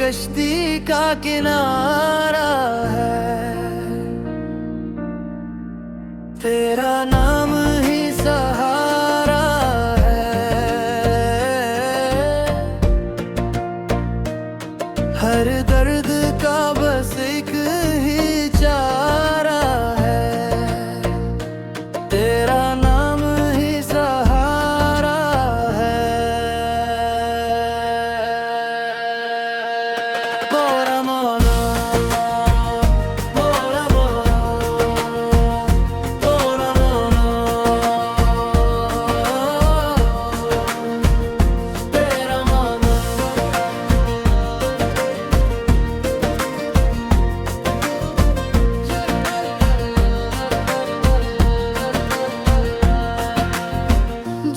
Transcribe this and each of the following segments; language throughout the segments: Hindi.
कश्ती का किनारा है, तेरा नाम ही सहारा है। हर दर्द का बस एक ही चारा है, तेरा नाम ही सहारा है। मोरा मोरा मोरा मोरा तेरा माना।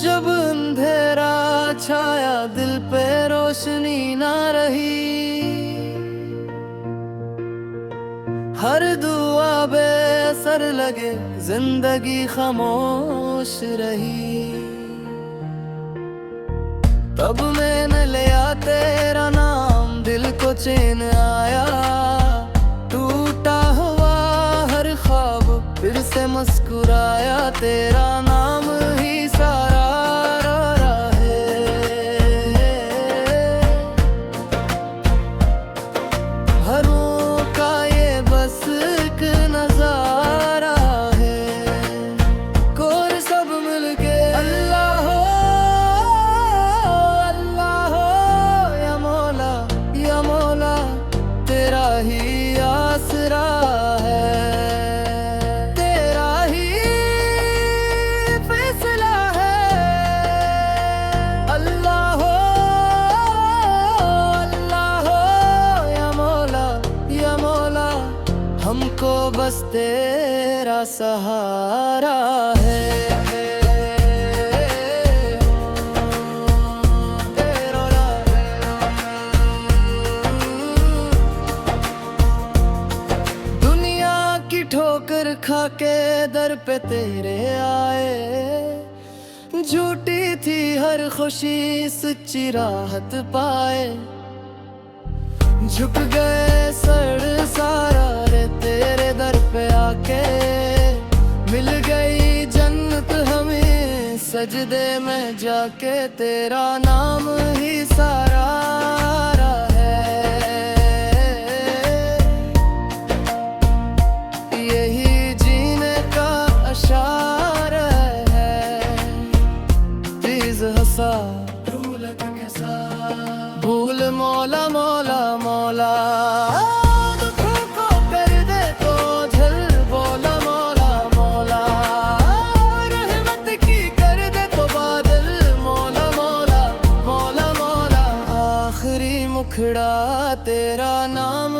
जब अंधेरा छाया दिल पे रोशनी ना रही, हर दुआ बेअसर लगे जिंदगी खामोश रही। तब मैंने लिया तेरा नाम, दिल को चैन आया, टूटा हुआ हर ख्वाब फिर से मुस्कुराया। तेरा नाम ही सहारा है, घरों का ये बस एक नजारा है। कोर सब मिलके अल्लाह हो या मौला या मौला, तेरा ही आसरा है, तेरा ही फैसला है। अल्लाह हो या मौला, हमको बस तेरा सहारा है। दुनिया की ठोकर खा के दर पे तेरे आए, झूठी थी हर खुशी सच्ची राहत पाए। झुक गए सर सारा रे तेरे दर पे आके, मिल गई जन्नत हमें सजदे में जाके। तेरा नाम ही सहारा है, यही जीने का इशारा है। प्लीज हंसा भूल मौला मौला मौला, दुखों को कर दे तो झल बोला मौला मौला, रहमत की कर दे तो बादल मौला मौला मौला मौला। आखिरी मुखड़ा तेरा नाम